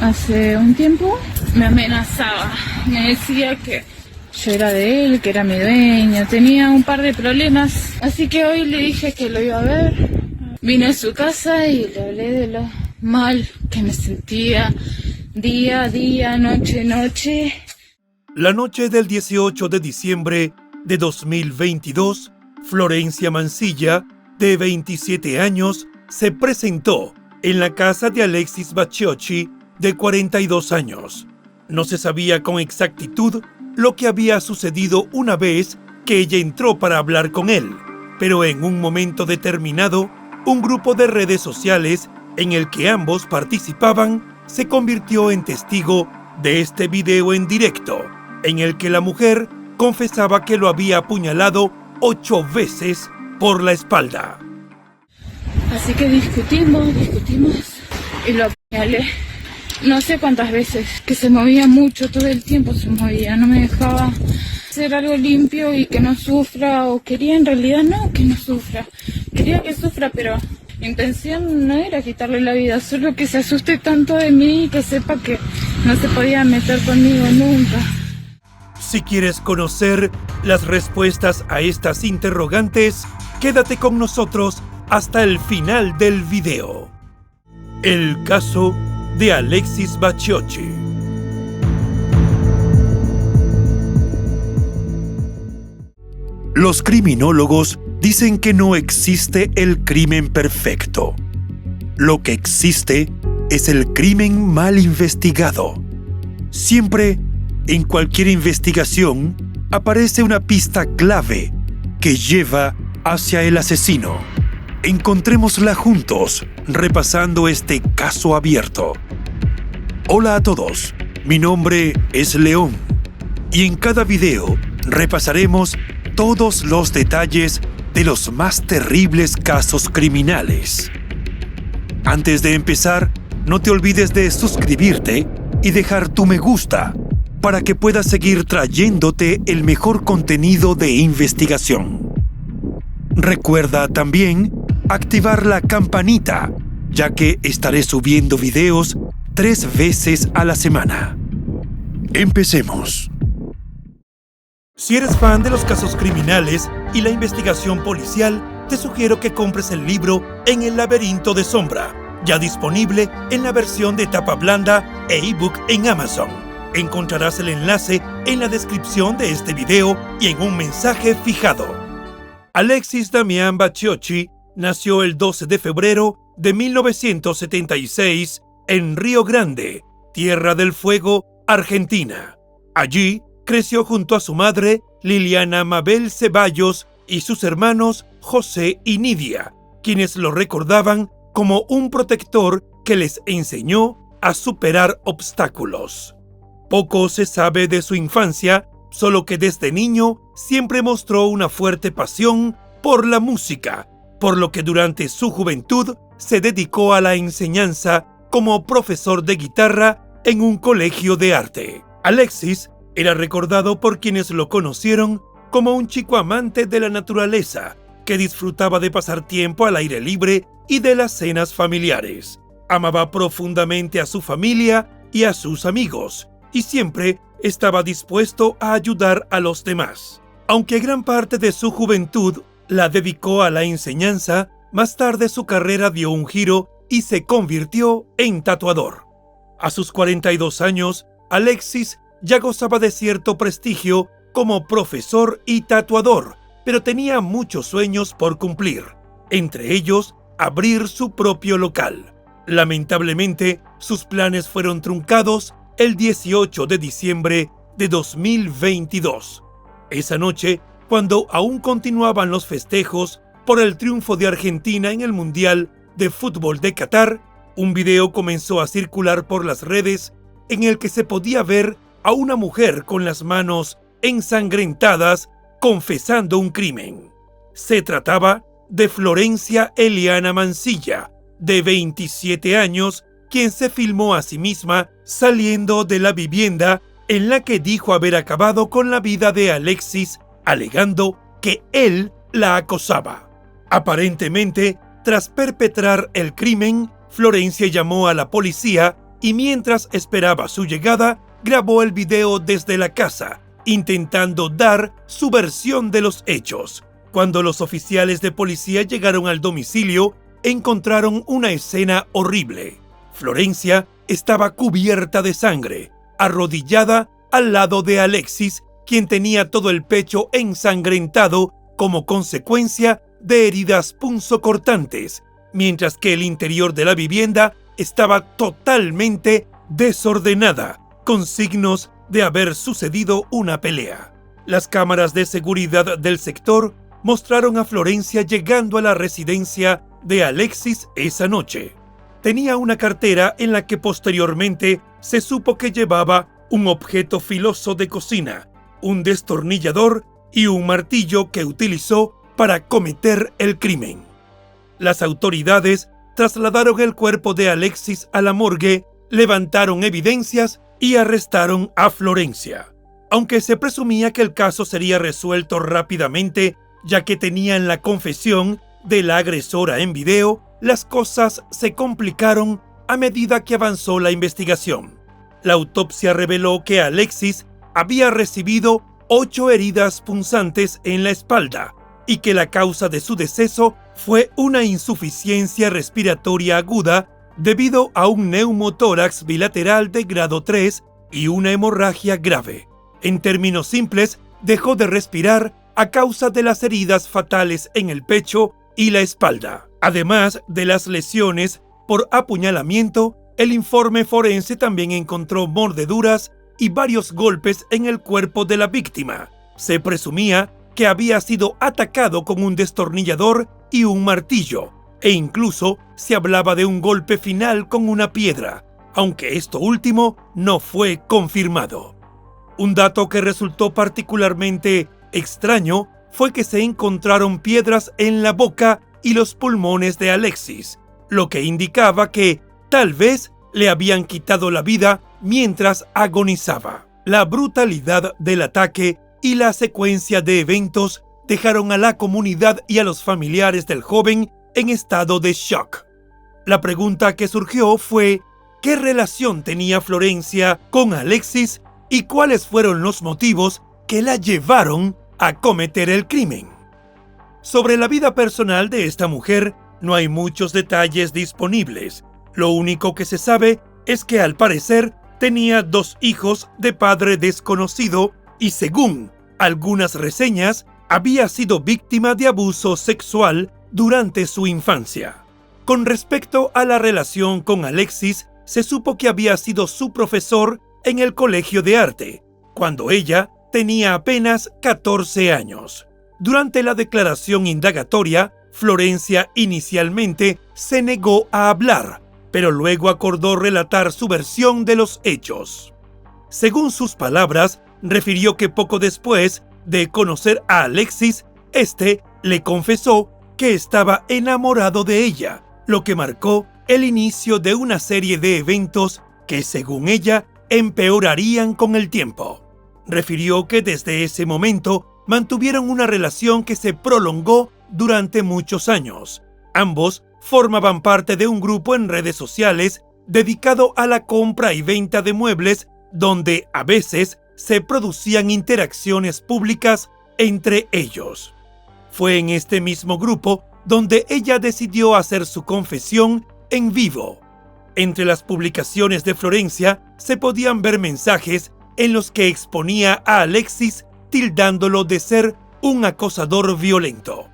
hace un tiempo me amenazaba, me decía que yo era de él, que era mi dueño, tenía un par de problemas, así que hoy le dije que lo iba a ver. Vine a su casa y le hablé de lo mal que me sentía día a día, noche a noche. La noche del 18 de diciembre de 2022, Florencia Mancilla, de 27 años, se presentó en la casa de Alexis Baciocchi, de 42 años. No se sabía con exactitud lo que había sucedido una vez que ella entró para hablar con él, pero en un momento determinado, un grupo de redes sociales en el que ambos participaban se convirtió en testigo de este video en directo, en el que la mujer confesaba que lo había apuñalado 8 veces por la espalda. Así que discutimos y lo apuñalé. No sé cuántas veces, que se movía mucho, todo el tiempo se movía, no me dejaba hacer algo limpio y que no sufra, o quería en realidad no que no sufra, quería que sufra, pero mi intención no era quitarle la vida, solo que se asuste tanto de mí y que sepa que no se podía meter conmigo nunca. Si quieres conocer las respuestas a estas interrogantes, quédate con nosotros hasta el final del video. El caso de Alexis Baciocchi. Los criminólogos dicen que no existe el crimen perfecto. Lo que existe es el crimen mal investigado. Siempre, en cualquier investigación, aparece una pista clave que lleva hacia el asesino. Encontrémosla juntos, repasando este caso abierto. Hola a todos, mi nombre es León, y en cada video repasaremos todos los detalles de los más terribles casos criminales. Antes de empezar, no te olvides de suscribirte y dejar tu me gusta para que puedas seguir trayéndote el mejor contenido de investigación. Recuerda también activar la campanita, ya que estaré subiendo videos 3 veces a la semana. Empecemos. Si eres fan de los casos criminales y la investigación policial, te sugiero que compres el libro En el laberinto de sombra, ya disponible en la versión de tapa blanda e ebook en Amazon. Encontrarás el enlace en la descripción de este video y en un mensaje fijado. Alexis Damián Baciocchi nació el 12 de febrero de 1976 en Río Grande, Tierra del Fuego, Argentina. Allí creció junto a su madre, Liliana Mabel Ceballos, y sus hermanos José y Nidia, quienes lo recordaban como un protector que les enseñó a superar obstáculos. Poco se sabe de su infancia, solo que desde niño siempre mostró una fuerte pasión por la música, por lo que durante su juventud se dedicó a la enseñanza como profesor de guitarra en un colegio de arte. Alexis era recordado por quienes lo conocieron como un chico amante de la naturaleza, que disfrutaba de pasar tiempo al aire libre y de las cenas familiares. Amaba profundamente a su familia y a sus amigos, y siempre estaba dispuesto a ayudar a los demás. Aunque gran parte de su juventud la dedicó a la enseñanza, más tarde su carrera dio un giro y se convirtió en tatuador. A sus 42 años, Alexis ya gozaba de cierto prestigio como profesor y tatuador, pero tenía muchos sueños por cumplir, entre ellos abrir su propio local. Lamentablemente, sus planes fueron truncados el 18 de diciembre de 2022. Esa noche, cuando aún continuaban los festejos por el triunfo de Argentina en el Mundial de Fútbol de Qatar, un video comenzó a circular por las redes en el que se podía ver a una mujer con las manos ensangrentadas confesando un crimen. Se trataba de Florencia Eliana Mancilla, de 27 años, quien se filmó a sí misma saliendo de la vivienda en la que dijo haber acabado con la vida de Alexis, alegando que él la acosaba. Aparentemente, tras perpetrar el crimen, Florencia llamó a la policía y mientras esperaba su llegada, grabó el video desde la casa, intentando dar su versión de los hechos. Cuando los oficiales de policía llegaron al domicilio, encontraron una escena horrible. Florencia estaba cubierta de sangre, arrodillada al lado de Alexis, quien tenía todo el pecho ensangrentado como consecuencia de heridas punzocortantes, mientras que el interior de la vivienda estaba totalmente desordenada, con signos de haber sucedido una pelea. Las cámaras de seguridad del sector mostraron a Florencia llegando a la residencia de Alexis esa noche. Tenía una cartera en la que posteriormente se supo que llevaba un objeto filoso de cocina, un destornillador y un martillo que utilizó para cometer el crimen. Las autoridades trasladaron el cuerpo de Alexis a la morgue, levantaron evidencias y arrestaron a Florencia. Aunque se presumía que el caso sería resuelto rápidamente, ya que tenían la confesión de la agresora en video, las cosas se complicaron a medida que avanzó la investigación. La autopsia reveló que Alexis había recibido 8 heridas punzantes en la espalda y que la causa de su deceso fue una insuficiencia respiratoria aguda debido a un neumotórax bilateral de grado 3 y una hemorragia grave. En términos simples, dejó de respirar a causa de las heridas fatales en el pecho y la espalda. Además de las lesiones por apuñalamiento, el informe forense también encontró mordeduras y varios golpes en el cuerpo de la víctima. Se presumía que había sido atacado con un destornillador y un martillo, e incluso se hablaba de un golpe final con una piedra, aunque esto último no fue confirmado. Un dato que resultó particularmente extraño fue que se encontraron piedras en la boca y los pulmones de Alexis, lo que indicaba que tal vez le habían quitado la vida mientras agonizaba. La brutalidad del ataque y la secuencia de eventos dejaron a la comunidad y a los familiares del joven en estado de shock. La pregunta que surgió fue: ¿qué relación tenía Florencia con Alexis y cuáles fueron los motivos que la llevaron a cometer el crimen? Sobre la vida personal de esta mujer no hay muchos detalles disponibles. Lo único que se sabe es que al parecer tenía 2 hijos de padre desconocido y, según algunas reseñas, había sido víctima de abuso sexual durante su infancia. Con respecto a la relación con Alexis, se supo que había sido su profesor en el colegio de arte, cuando ella tenía apenas 14 años. Durante la declaración indagatoria, Florencia inicialmente se negó a hablar, pero luego acordó relatar su versión de los hechos. Según sus palabras, refirió que poco después de conocer a Alexis, este le confesó que estaba enamorado de ella, lo que marcó el inicio de una serie de eventos que, según ella, empeorarían con el tiempo. Refirió que desde ese momento mantuvieron una relación que se prolongó durante muchos años. Ambos formaban parte de un grupo en redes sociales dedicado a la compra y venta de muebles, donde a veces se producían interacciones públicas entre ellos. Fue en este mismo grupo donde ella decidió hacer su confesión en vivo. Entre las publicaciones de Florencia se podían ver mensajes en los que exponía a Alexis tildándolo de ser un acosador violento.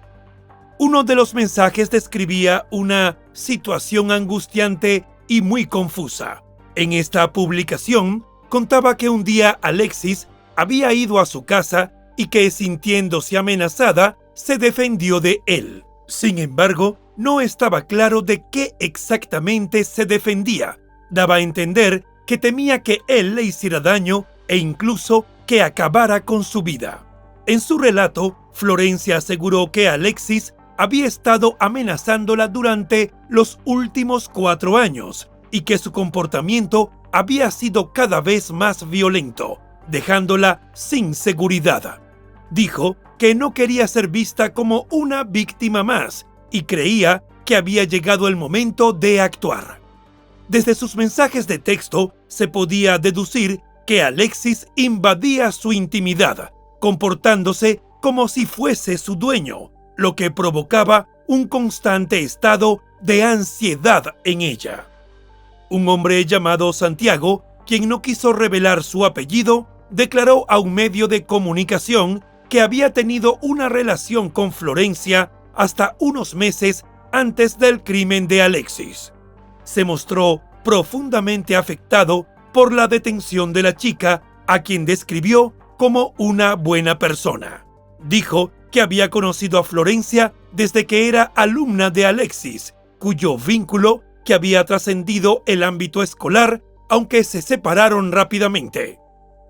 Uno de los mensajes describía una situación angustiante y muy confusa. En esta publicación contaba que un día Alexis había ido a su casa y que, sintiéndose amenazada, se defendió de él. Sin embargo, no estaba claro de qué exactamente se defendía. Daba a entender que temía que él le hiciera daño e incluso que acabara con su vida. En su relato, Florencia aseguró que Alexis había estado amenazándola durante los últimos 4 años y que su comportamiento había sido cada vez más violento, dejándola sin seguridad. Dijo que no quería ser vista como una víctima más y creía que había llegado el momento de actuar. Desde sus mensajes de texto se podía deducir que Alexis invadía su intimidad, comportándose como si fuese su dueño, lo que provocaba un constante estado de ansiedad en ella. Un hombre llamado Santiago, quien no quiso revelar su apellido, declaró a un medio de comunicación que había tenido una relación con Florencia hasta unos meses antes del crimen de Alexis. Se mostró profundamente afectado por la detención de la chica, a quien describió como una buena persona. Dijo que había conocido a Florencia desde que era alumna de Alexis, cuyo vínculo que había trascendido el ámbito escolar, aunque se separaron rápidamente.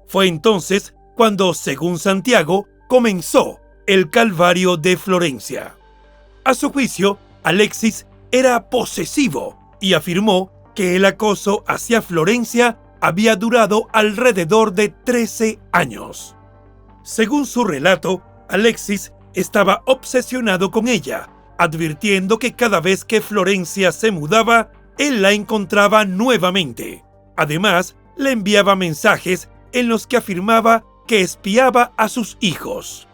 Fue entonces cuando, según Santiago, comenzó el calvario de Florencia. A su juicio, Alexis era posesivo y afirmó que el acoso hacia Florencia había durado alrededor de 13 años. Según su relato, Alexis estaba obsesionado con ella, advirtiendo que cada vez que Florencia se mudaba, él la encontraba nuevamente. Además, le enviaba mensajes en los que afirmaba que espiaba a sus hijos.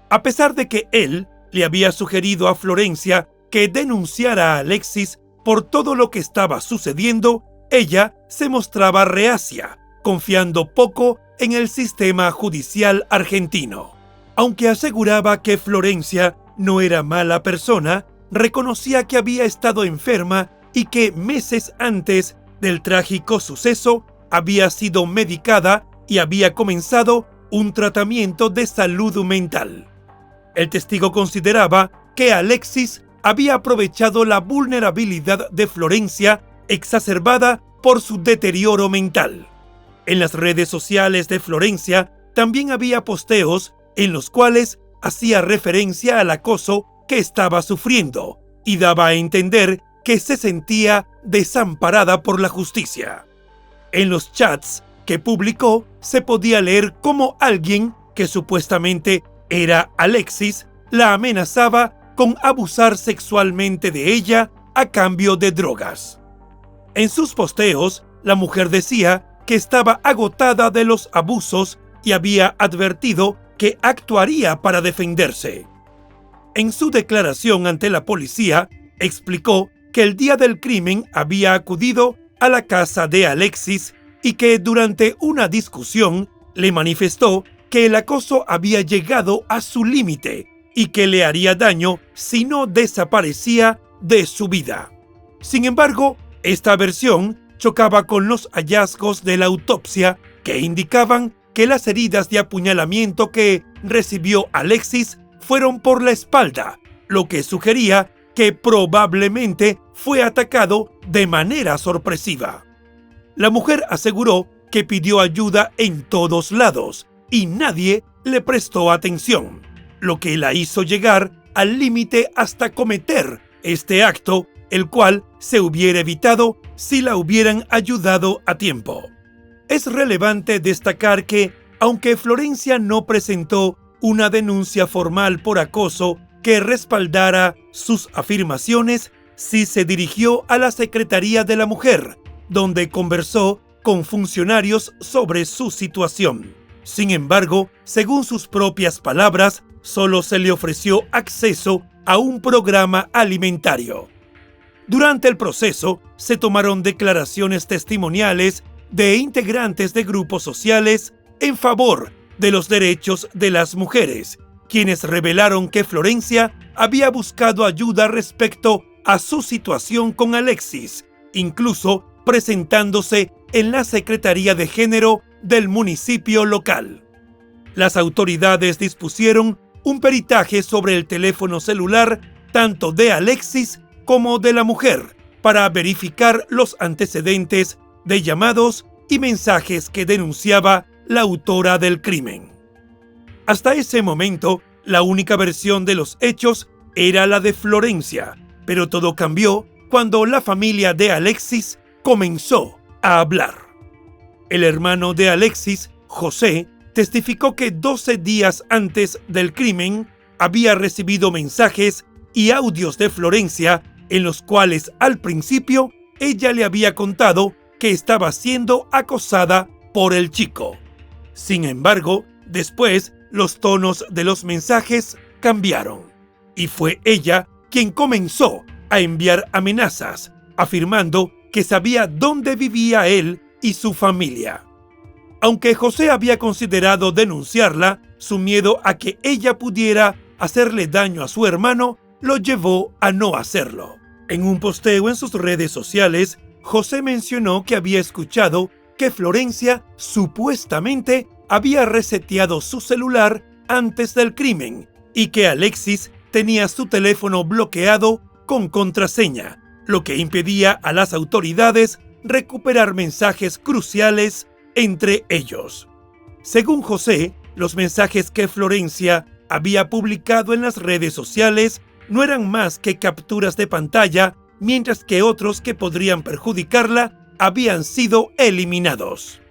A pesar de que él le había sugerido a Florencia que denunciara a Alexis por todo lo que estaba sucediendo, ella se mostraba reacia, confiando poco en el sistema judicial argentino. Aunque aseguraba que Florencia no era mala persona, reconocía que había estado enferma y que meses antes del trágico suceso había sido medicada y había comenzado un tratamiento de salud mental. El testigo consideraba que Alexis había aprovechado la vulnerabilidad de Florencia exacerbada por su deterioro mental. En las redes sociales de Florencia también había posteos en los cuales hacía referencia al acoso que estaba sufriendo y daba a entender que se sentía desamparada por la justicia. En los chats que publicó se podía leer cómo alguien que supuestamente era Alexis la amenazaba con abusar sexualmente de ella a cambio de drogas. En sus posteos, la mujer decía que estaba agotada de los abusos y había advertido que actuaría para defenderse. En su declaración ante la policía, explicó que el día del crimen había acudido a la casa de Alexis y que durante una discusión le manifestó que el acoso había llegado a su límite y que le haría daño si no desaparecía de su vida. Sin embargo, esta versión chocaba con los hallazgos de la autopsia que indicaban que las heridas de apuñalamiento que recibió Alexis fueron por la espalda, lo que sugería que probablemente fue atacado de manera sorpresiva. La mujer aseguró que pidió ayuda en todos lados y nadie le prestó atención, lo que la hizo llegar al límite hasta cometer este acto, el cual se hubiera evitado si la hubieran ayudado a tiempo. Es relevante destacar que, aunque Florencia no presentó una denuncia formal por acoso que respaldara sus afirmaciones, sí se dirigió a la Secretaría de la Mujer, donde conversó con funcionarios sobre su situación. Sin embargo, según sus propias palabras, solo se le ofreció acceso a un programa alimentario. Durante el proceso, se tomaron declaraciones testimoniales de integrantes de grupos sociales en favor de los derechos de las mujeres, quienes revelaron que Florencia había buscado ayuda respecto a su situación con Alexis, incluso presentándose en la Secretaría de Género del municipio local. Las autoridades dispusieron un peritaje sobre el teléfono celular tanto de Alexis como de la mujer para verificar los antecedentes de llamados y mensajes que denunciaba la autora del crimen. Hasta ese momento, la única versión de los hechos era la de Florencia, pero todo cambió cuando la familia de Alexis comenzó a hablar. El hermano de Alexis, José, testificó que 12 días antes del crimen había recibido mensajes y audios de Florencia en los cuales al principio ella le había contado que estaba siendo acosada por el chico. Sin embargo, después los tonos de los mensajes cambiaron y fue ella quien comenzó a enviar amenazas, afirmando que sabía dónde vivía él y su familia. Aunque José había considerado denunciarla, su miedo a que ella pudiera hacerle daño a su hermano lo llevó a no hacerlo. En un posteo en sus redes sociales, José mencionó que había escuchado que Florencia supuestamente había reseteado su celular antes del crimen y que Alexis tenía su teléfono bloqueado con contraseña, lo que impedía a las autoridades recuperar mensajes cruciales entre ellos. Según José, los mensajes que Florencia había publicado en las redes sociales no eran más que capturas de pantalla, mientras que otros que podrían perjudicarla habían sido eliminados.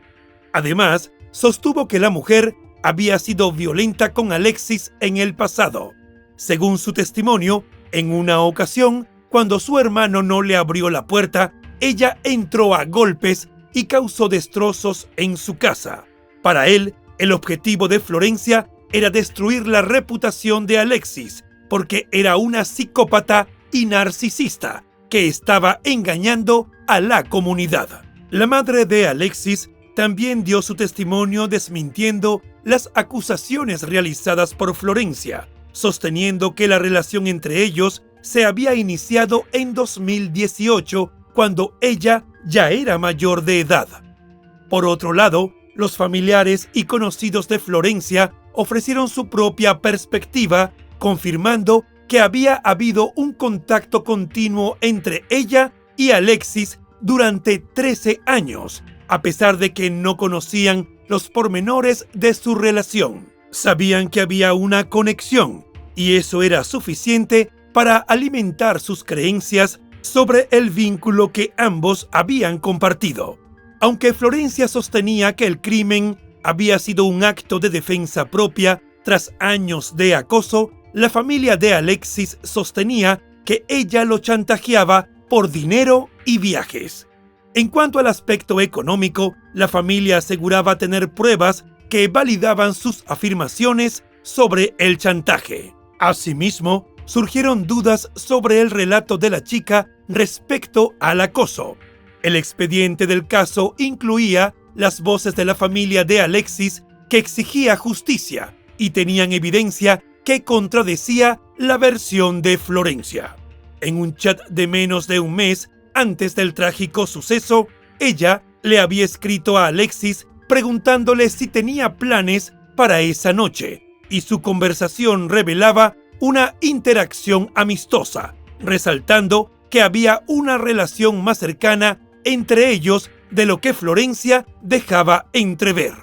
Además, sostuvo que la mujer había sido violenta con Alexis en el pasado. Según su testimonio, en una ocasión, cuando su hermano no le abrió la puerta, ella entró a golpes y causó destrozos en su casa. Para él, el objetivo de Florencia era destruir la reputación de Alexis, porque era una psicópata y narcisista que estaba engañando a la comunidad. La madre de Alexis también dio su testimonio desmintiendo las acusaciones realizadas por Florencia, sosteniendo que la relación entre ellos se había iniciado en 2018, cuando ella ya era mayor de edad. Por otro lado, los familiares y conocidos de Florencia ofrecieron su propia perspectiva, confirmando que había habido un contacto continuo entre ella y Alexis durante 13 años, a pesar de que no conocían los pormenores de su relación. Sabían que había una conexión, y eso era suficiente para alimentar sus creencias sobre el vínculo que ambos habían compartido. Aunque Florencia sostenía que el crimen había sido un acto de defensa propia tras años de acoso, la familia de Alexis sostenía que ella lo chantajeaba por dinero y viajes. En cuanto al aspecto económico, la familia aseguraba tener pruebas que validaban sus afirmaciones sobre el chantaje. Asimismo, surgieron dudas sobre el relato de la chica respecto al acoso. El expediente del caso incluía las voces de la familia de Alexis que exigía justicia y tenían evidencia que contradecía la versión de Florencia. En un chat de menos de un mes antes del trágico suceso, ella le había escrito a Alexis preguntándole si tenía planes para esa noche, y su conversación revelaba una interacción amistosa, resaltando que había una relación más cercana entre ellos de lo que Florencia dejaba entrever.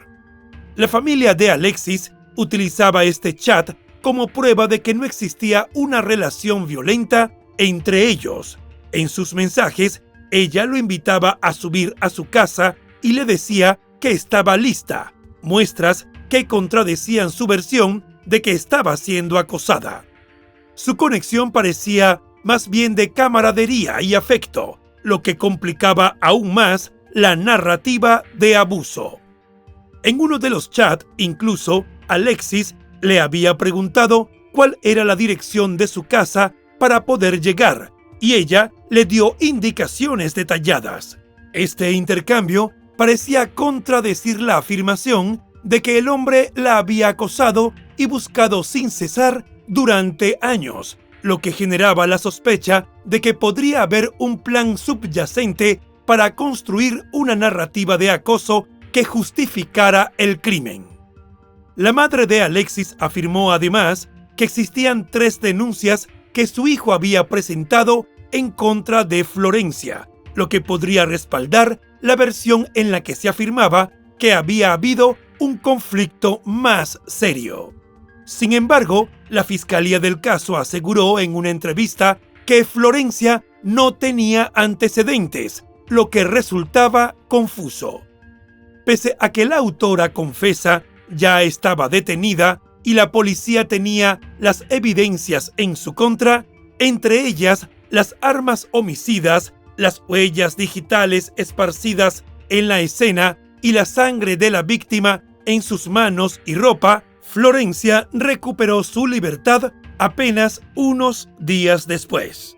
La familia de Alexis utilizaba este chat como prueba de que no existía una relación violenta entre ellos. En sus mensajes, ella lo invitaba a subir a su casa y le decía que estaba lista, muestras que contradecían su versión de que estaba siendo acosada. Su conexión parecía más bien de camaradería y afecto, lo que complicaba aún más la narrativa de abuso. En uno de los chats, incluso, Alexis le había preguntado cuál era la dirección de su casa para poder llegar, y ella le dio indicaciones detalladas. Este intercambio parecía contradecir la afirmación de que el hombre la había acosado y buscado sin cesar durante años, lo que generaba la sospecha de que podría haber un plan subyacente para construir una narrativa de acoso que justificara el crimen. La madre de Alexis afirmó además que existían 3 denuncias que su hijo había presentado en contra de Florencia, lo que podría respaldar la versión en la que se afirmaba que había habido un conflicto más serio. Sin embargo, la fiscalía del caso aseguró en una entrevista que Florencia no tenía antecedentes, lo que resultaba confuso. Pese a que la autora confesa ya estaba detenida y la policía tenía las evidencias en su contra, entre ellas las armas homicidas, las huellas digitales esparcidas en la escena y la sangre de la víctima en sus manos y ropa, Florencia recuperó su libertad apenas unos días después.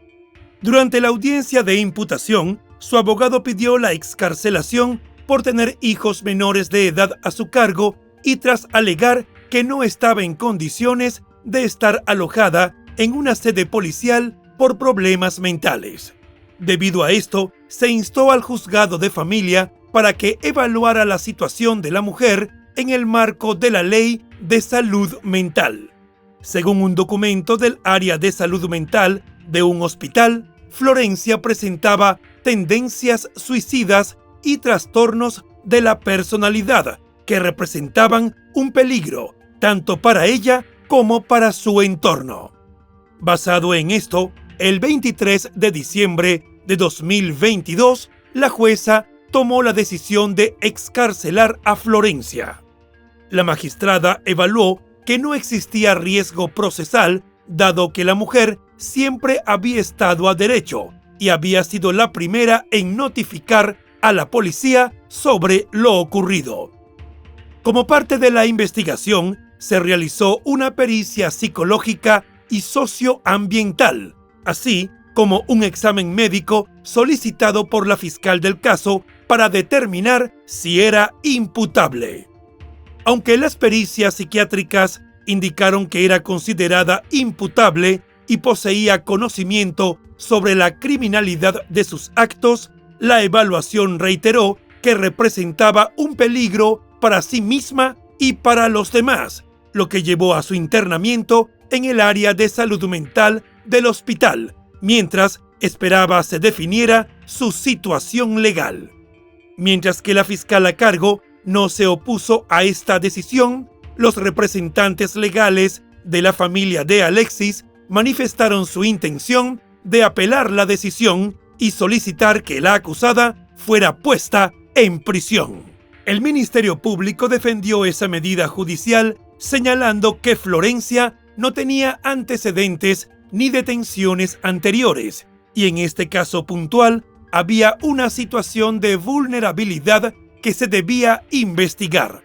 Durante la audiencia de imputación, su abogado pidió la excarcelación por tener hijos menores de edad a su cargo y tras alegar que no estaba en condiciones de estar alojada en una sede policial por problemas mentales. Debido a esto, se instó al juzgado de familia para que evaluara la situación de la mujer en el marco de la Ley de Salud Mental. Según un documento del área de salud mental de un hospital, Florencia presentaba tendencias suicidas y trastornos de la personalidad que representaban un peligro tanto para ella como para su entorno. Basado en esto, el 23 de diciembre de 2022, la jueza tomó la decisión de excarcelar a Florencia. La magistrada evaluó que no existía riesgo procesal, dado que la mujer siempre había estado a derecho y había sido la primera en notificar a la policía sobre lo ocurrido. Como parte de la investigación, se realizó una pericia psicológica y socioambiental, así como un examen médico solicitado por la fiscal del caso para determinar si era imputable. Aunque las pericias psiquiátricas indicaron que era considerada imputable y poseía conocimiento sobre la criminalidad de sus actos, la evaluación reiteró que representaba un peligro para sí misma y para los demás, lo que llevó a su internamiento en el área de salud mental del hospital, mientras esperaba se definiera su situación legal. Mientras que la fiscal a cargo no se opuso a esta decisión, los representantes legales de la familia de Alexis manifestaron su intención de apelar la decisión y solicitar que la acusada fuera puesta en prisión. El Ministerio Público defendió esa medida judicial, señalando que Florencia no tenía antecedentes ni detenciones anteriores, y en este caso puntual había una situación de vulnerabilidad que se debía investigar.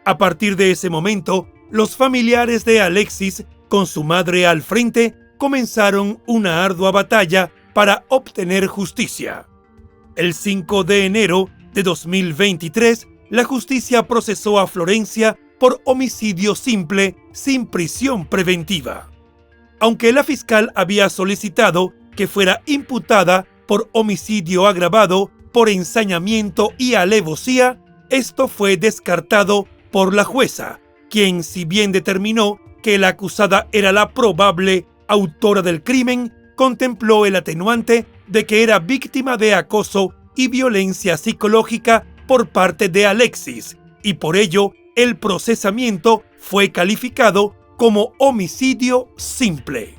A partir de ese momento, los familiares de Alexis, con su madre al frente, comenzaron una ardua batalla para obtener justicia. El 5 de enero de 2023, la justicia procesó a Florencia por homicidio simple sin prisión preventiva. Aunque la fiscal había solicitado que fuera imputada por homicidio agravado por ensañamiento y alevosía, esto fue descartado por la jueza, quien, si bien determinó que la acusada era la probable autora del crimen, contempló el atenuante de que era víctima de acoso y violencia psicológica por parte de Alexis, y por ello el procesamiento fue calificado como homicidio simple.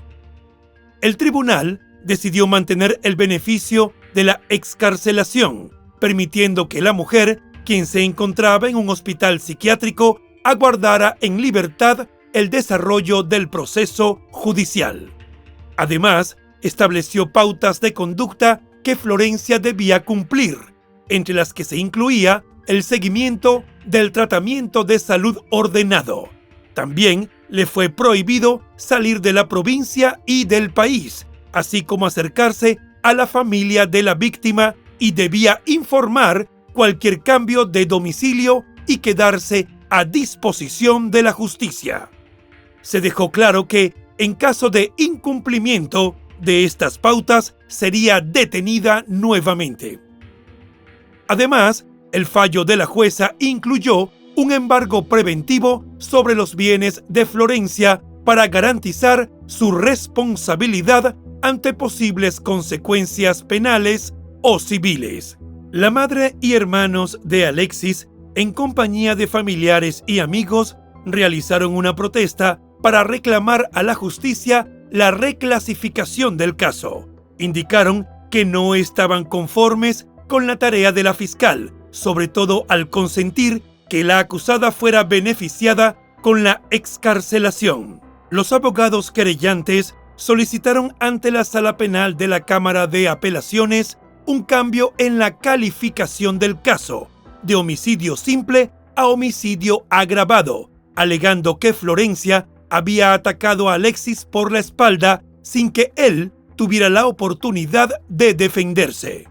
El tribunal decidió mantener el beneficio de la excarcelación, permitiendo que la mujer, quien se encontraba en un hospital psiquiátrico, aguardara en libertad el desarrollo del proceso judicial. Además, estableció pautas de conducta que Florencia debía cumplir, entre las que se incluía el seguimiento del tratamiento de salud ordenado. También le fue prohibido salir de la provincia y del país, así como acercarse a la familia de la víctima, y debía informar cualquier cambio de domicilio y quedarse a disposición de la justicia. Se dejó claro que, en caso de incumplimiento de estas pautas, sería detenida nuevamente. Además, el fallo de la jueza incluyó un embargo preventivo sobre los bienes de Florencia para garantizar su responsabilidad ante posibles consecuencias penales o civiles. La madre y hermanos de Alexis, en compañía de familiares y amigos, realizaron una protesta para reclamar a la justicia la reclasificación del caso. Indicaron que no estaban conformes con la tarea de la fiscal, sobre todo al consentir que la acusada fuera beneficiada con la excarcelación. Los abogados querellantes solicitaron ante la Sala Penal de la Cámara de Apelaciones un cambio en la calificación del caso, de homicidio simple a homicidio agravado, alegando que Florencia había atacado a Alexis por la espalda sin que él tuviera la oportunidad de defenderse.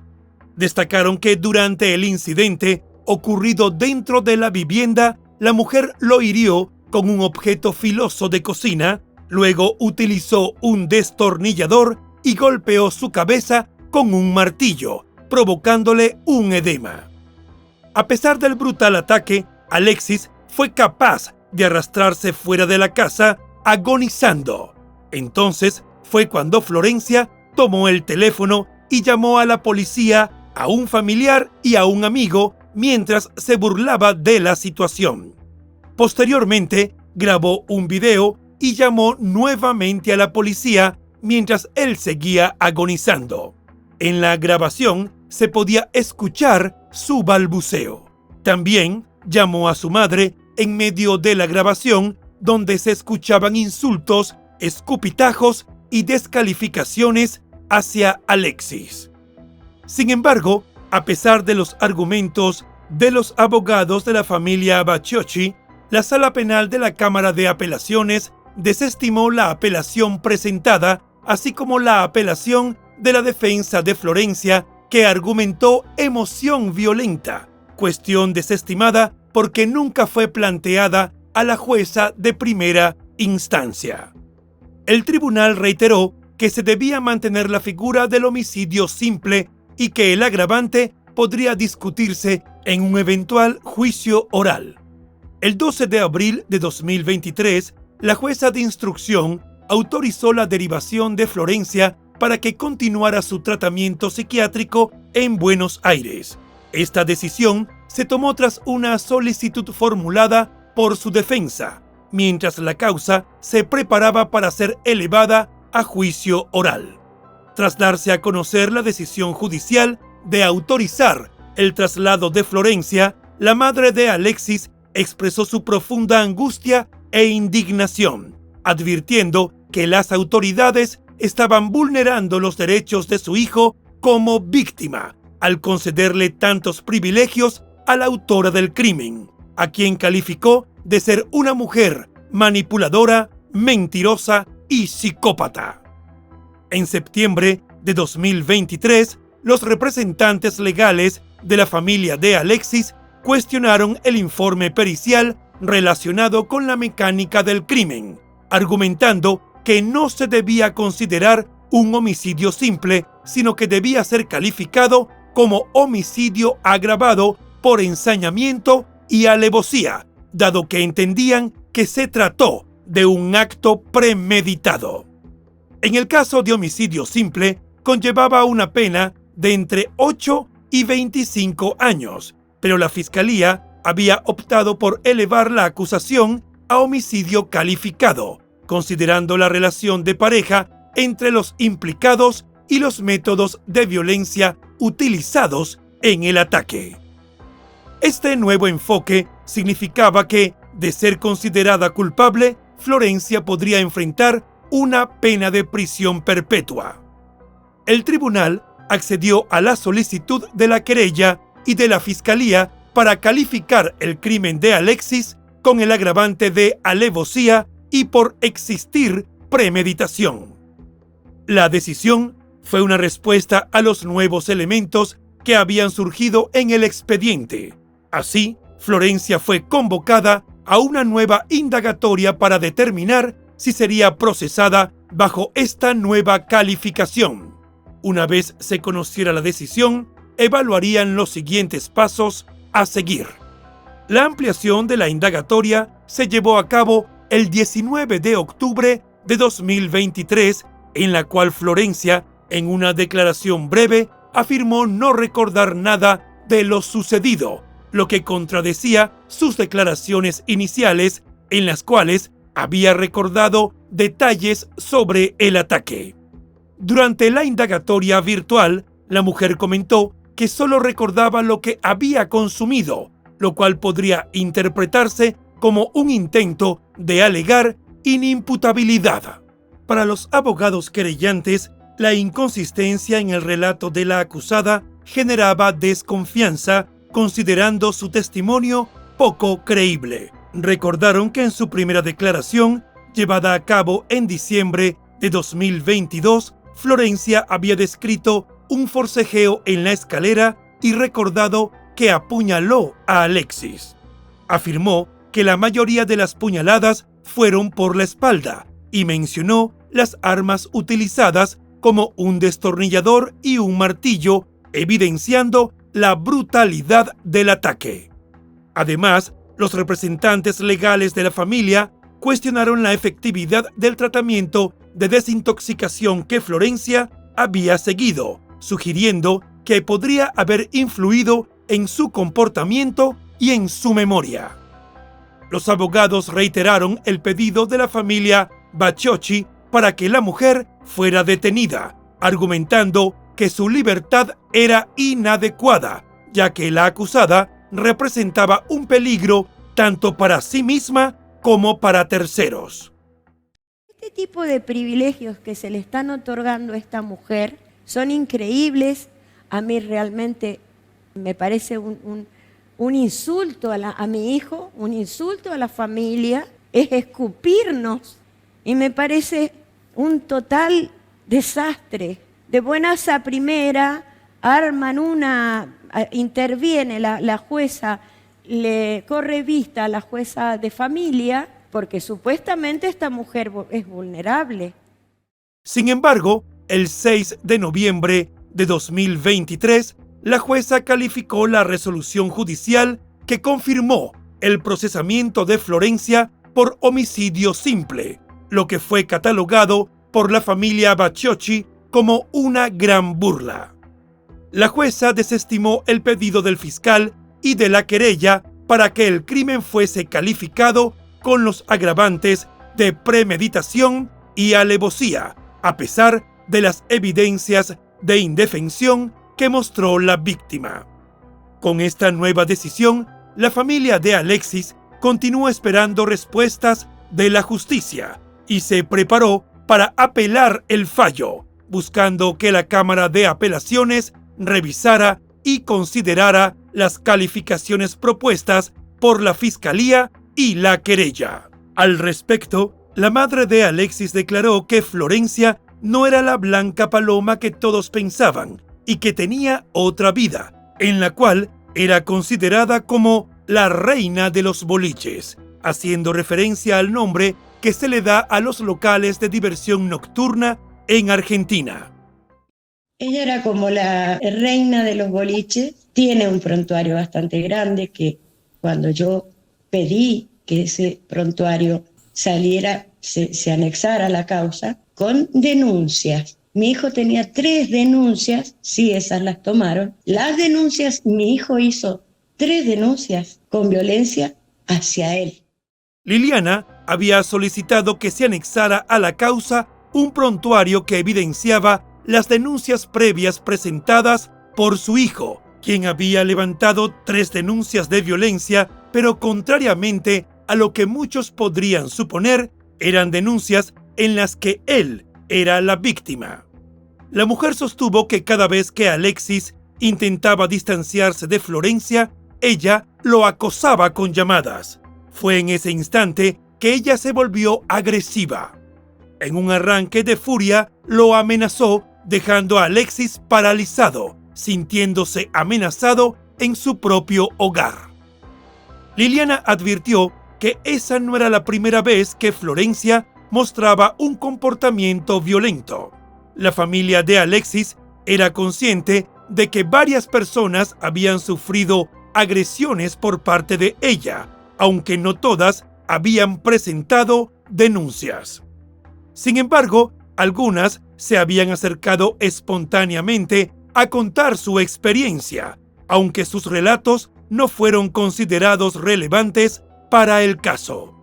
Destacaron que durante el incidente ocurrido dentro de la vivienda, la mujer lo hirió con un objeto filoso de cocina, luego utilizó un destornillador y golpeó su cabeza con un martillo, provocándole un edema. A pesar del brutal ataque, Alexis fue capaz de arrastrarse fuera de la casa agonizando. Entonces fue cuando Florencia tomó el teléfono y llamó a la policía, a un familiar y a un amigo mientras se burlaba de la situación. Posteriormente, grabó un video y llamó nuevamente a la policía mientras él seguía agonizando. En la grabación se podía escuchar su balbuceo. También llamó a su madre en medio de la grabación, donde se escuchaban insultos, escupitajos y descalificaciones hacia Alexis. Sin embargo, a pesar de los argumentos de los abogados de la familia Bacciochi, la Sala Penal de la Cámara de Apelaciones desestimó la apelación presentada, así como la apelación de la defensa de Florencia, que argumentó emoción violenta, cuestión desestimada porque nunca fue planteada a la jueza de primera instancia. El tribunal reiteró que se debía mantener la figura del homicidio simple y que el agravante podría discutirse en un eventual juicio oral. El 12 de abril de 2023, la jueza de instrucción autorizó la derivación de Florencia para que continuara su tratamiento psiquiátrico en Buenos Aires. Esta decisión se tomó tras una solicitud formulada por su defensa, mientras la causa se preparaba para ser elevada a juicio oral. Tras darse a conocer la decisión judicial de autorizar el traslado de Florencia, la madre de Alexis expresó su profunda angustia e indignación, advirtiendo que las autoridades estaban vulnerando los derechos de su hijo como víctima al concederle tantos privilegios a la autora del crimen, a quien calificó de ser una mujer manipuladora, mentirosa y psicópata. En septiembre de 2023, los representantes legales de la familia de Alexis cuestionaron el informe pericial relacionado con la mecánica del crimen, argumentando que no se debía considerar un homicidio simple, sino que debía ser calificado como homicidio agravado por ensañamiento y alevosía, dado que entendían que se trató de un acto premeditado. En el caso de homicidio simple, conllevaba una pena de entre 8 y 25 años, pero la Fiscalía había optado por elevar la acusación a homicidio calificado, considerando la relación de pareja entre los implicados y los métodos de violencia utilizados en el ataque. Este nuevo enfoque significaba que, de ser considerada culpable, Florencia podría enfrentar una pena de prisión perpetua. El tribunal accedió a la solicitud de la querella y de la Fiscalía para calificar el crimen de Alexis con el agravante de alevosía y por existir premeditación. La decisión fue una respuesta a los nuevos elementos que habían surgido en el expediente. Así, Florencia fue convocada a una nueva indagatoria para determinar si sería procesada bajo esta nueva calificación. Una vez se conociera la decisión, evaluarían los siguientes pasos a seguir. La ampliación de la indagatoria se llevó a cabo el 19 de octubre de 2023, en la cual Florencia, en una declaración breve, afirmó no recordar nada de lo sucedido, lo que contradecía sus declaraciones iniciales, en las cuales había recordado detalles sobre el ataque. Durante la indagatoria virtual, la mujer comentó que solo recordaba lo que había consumido, lo cual podría interpretarse como un intento de alegar inimputabilidad. Para los abogados querellantes, la inconsistencia en el relato de la acusada generaba desconfianza, considerando su testimonio poco creíble. Recordaron que en su primera declaración, llevada a cabo en diciembre de 2022, Florencia había descrito un forcejeo en la escalera y recordado que apuñaló a Alexis. Afirmó que la mayoría de las puñaladas fueron por la espalda y mencionó las armas utilizadas como un destornillador y un martillo, evidenciando la brutalidad del ataque. Además, los representantes legales de la familia cuestionaron la efectividad del tratamiento de desintoxicación que Florencia había seguido, sugiriendo que podría haber influido en su comportamiento y en su memoria. Los abogados reiteraron el pedido de la familia Bacciochi para que la mujer fuera detenida, argumentando que su libertad era inadecuada, ya que la acusada representaba un peligro tanto para sí misma como para terceros. Este tipo de privilegios que se le están otorgando a esta mujer son increíbles. A mí realmente me parece un insulto a mi hijo, un insulto a la familia, es escupirnos y me parece un total desastre. De buenas a primera arman interviene la jueza, le corre vista a la jueza de familia porque supuestamente esta mujer es vulnerable. Sin embargo, el 6 de noviembre de 2023, la jueza calificó la resolución judicial que confirmó el procesamiento de Florencia por homicidio simple, lo que fue catalogado por la familia Bacciochi como una gran burla. La jueza desestimó el pedido del fiscal y de la querella para que el crimen fuese calificado con los agravantes de premeditación y alevosía, a pesar de las evidencias de indefensión que mostró la víctima. Con esta nueva decisión, la familia de Alexis continuó esperando respuestas de la justicia y se preparó para apelar el fallo, buscando que la Cámara de Apelaciones revisara y considerara las calificaciones propuestas por la Fiscalía y la querella. Al respecto, la madre de Alexis declaró que Florencia no era la blanca paloma que todos pensaban y que tenía otra vida, en la cual era considerada como la reina de los boliches, haciendo referencia al nombre que se le da a los locales de diversión nocturna en Argentina. Ella era como la reina de los boliches, tiene un prontuario bastante grande que cuando yo pedí que ese prontuario saliera, se anexara a la causa, con denuncias. Mi hijo tenía 3 denuncias, sí, esas las tomaron. Las denuncias, mi hijo hizo 3 denuncias con violencia hacia él. Liliana había solicitado que se anexara a la causa un prontuario que evidenciaba las denuncias previas presentadas por su hijo, quien había levantado 3 denuncias de violencia, pero contrariamente a lo que muchos podrían suponer, eran denuncias en las que él era la víctima. La mujer sostuvo que cada vez que Alexis intentaba distanciarse de Florencia, ella lo acosaba con llamadas. Fue en ese instante que ella se volvió agresiva. En un arranque de furia, lo amenazó, dejando a Alexis paralizado, sintiéndose amenazado en su propio hogar. Liliana advirtió que esa no era la primera vez que Florencia mostraba un comportamiento violento. La familia de Alexis era consciente de que varias personas habían sufrido agresiones por parte de ella, aunque no todas habían presentado denuncias. Sin embargo, algunas se habían acercado espontáneamente a contar su experiencia, aunque sus relatos no fueron considerados relevantes para el caso.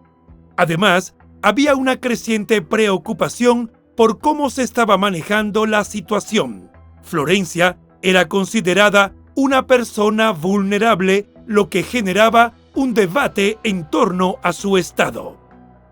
Además, había una creciente preocupación por cómo se estaba manejando la situación. Florencia era considerada una persona vulnerable, lo que generaba un debate en torno a su estado.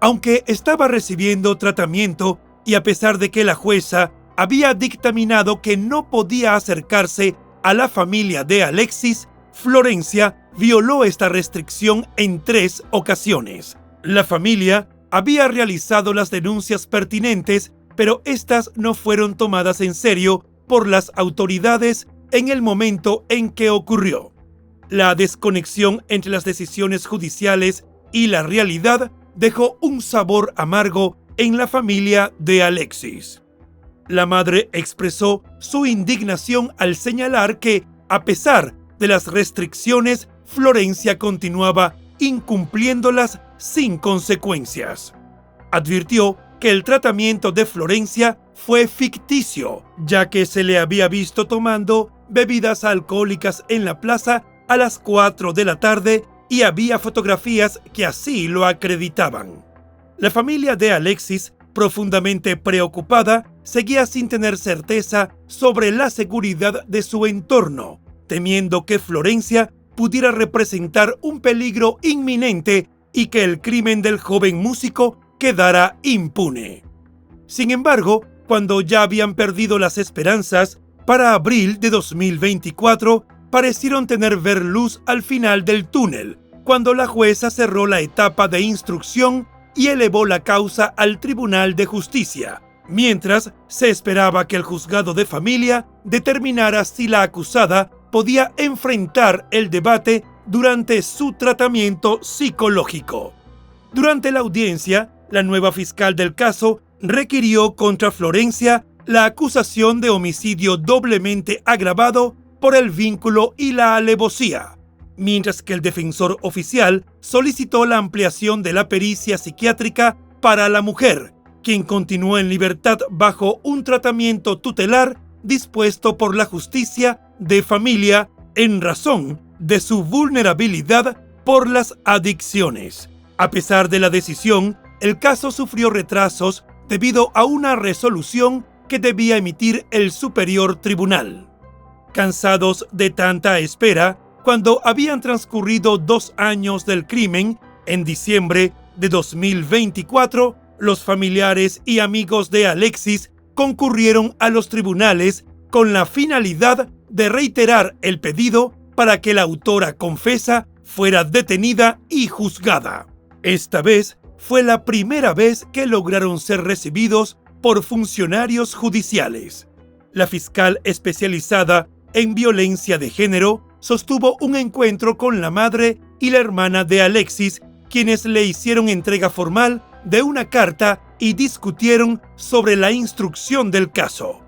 Aunque estaba recibiendo tratamiento y a pesar de que la jueza había dictaminado que no podía acercarse a la familia de Alexis, Florencia violó esta restricción en 3 ocasiones. La familia había realizado las denuncias pertinentes, pero estas no fueron tomadas en serio por las autoridades en el momento en que ocurrió. La desconexión entre las decisiones judiciales y la realidad dejó un sabor amargo en la familia de Alexis. La madre expresó su indignación al señalar que, a pesar de las restricciones, Florencia continuaba incumpliéndolas sin consecuencias. Advirtió que el tratamiento de Florencia fue ficticio, ya que se le había visto tomando bebidas alcohólicas en la plaza a las 4 de la tarde y había fotografías que así lo acreditaban. La familia de Alexis, profundamente preocupada, seguía sin tener certeza sobre la seguridad de su entorno, temiendo que Florencia pudiera representar un peligro inminente y que el crimen del joven músico quedara impune. Sin embargo, cuando ya habían perdido las esperanzas, para abril de 2024 parecieron ver luz al final del túnel, cuando la jueza cerró la etapa de instrucción y elevó la causa al Tribunal de Justicia, mientras se esperaba que el juzgado de familia determinara si la acusada podía enfrentar el debate durante su tratamiento psicológico. Durante la audiencia, la nueva fiscal del caso requirió contra Florencia la acusación de homicidio doblemente agravado por el vínculo y la alevosía, mientras que el defensor oficial solicitó la ampliación de la pericia psiquiátrica para la mujer, quien continuó en libertad bajo un tratamiento tutelar dispuesto por la justicia de familia en razón de su vulnerabilidad por las adicciones. A pesar de la decisión, el caso sufrió retrasos debido a una resolución que debía emitir el Superior Tribunal. Cansados de tanta espera, cuando habían transcurrido 2 años del crimen, en diciembre de 2024, los familiares y amigos de Alexis concurrieron a los tribunales con la finalidad de reiterar el pedido para que la autora confesa fuera detenida y juzgada. Esta vez fue la primera vez que lograron ser recibidos por funcionarios judiciales. La fiscal especializada en violencia de género sostuvo un encuentro con la madre y la hermana de Alexis, quienes le hicieron entrega formal de una carta y discutieron sobre la instrucción del caso.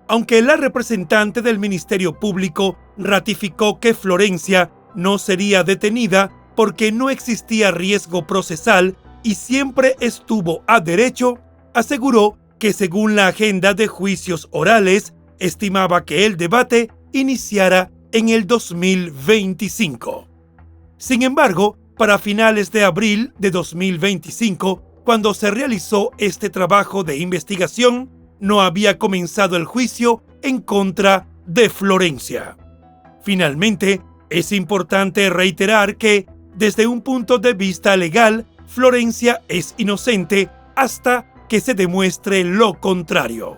Aunque la representante del Ministerio Público ratificó que Florencia no sería detenida porque no existía riesgo procesal y siempre estuvo a derecho, aseguró que según la agenda de juicios orales, estimaba que el debate iniciara en el 2025. Sin embargo, para finales de abril de 2025, cuando se realizó este trabajo de investigación, no había comenzado el juicio en contra de Florencia. Finalmente, es importante reiterar que, desde un punto de vista legal, Florencia es inocente hasta que se demuestre lo contrario.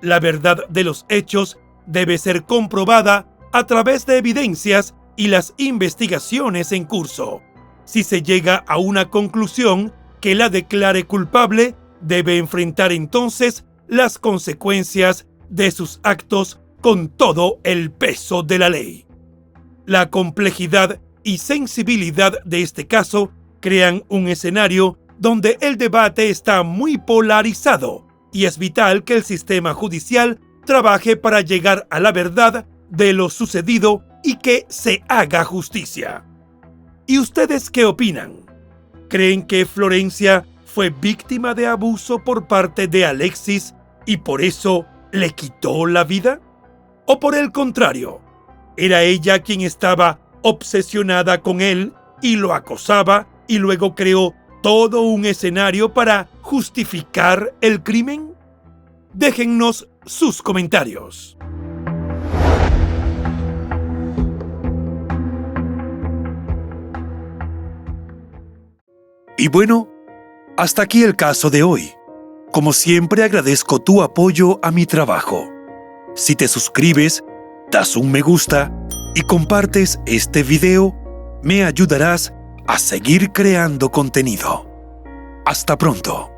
La verdad de los hechos debe ser comprobada a través de evidencias y las investigaciones en curso. Si se llega a una conclusión que la declare culpable, debe enfrentar entonces las consecuencias de sus actos con todo el peso de la ley. La complejidad y sensibilidad de este caso crean un escenario donde el debate está muy polarizado y es vital que el sistema judicial trabaje para llegar a la verdad de lo sucedido y que se haga justicia. ¿Y ustedes qué opinan? ¿Creen que Florencia fue víctima de abuso por parte de Alexis y por eso le quitó la vida? ¿O por el contrario, era ella quien estaba obsesionada con él y lo acosaba y luego creó todo un escenario para justificar el crimen? Déjennos sus comentarios. Y bueno, hasta aquí el caso de hoy. Como siempre agradezco tu apoyo a mi trabajo. Si te suscribes, das un me gusta y compartes este video, me ayudarás a seguir creando contenido. Hasta pronto.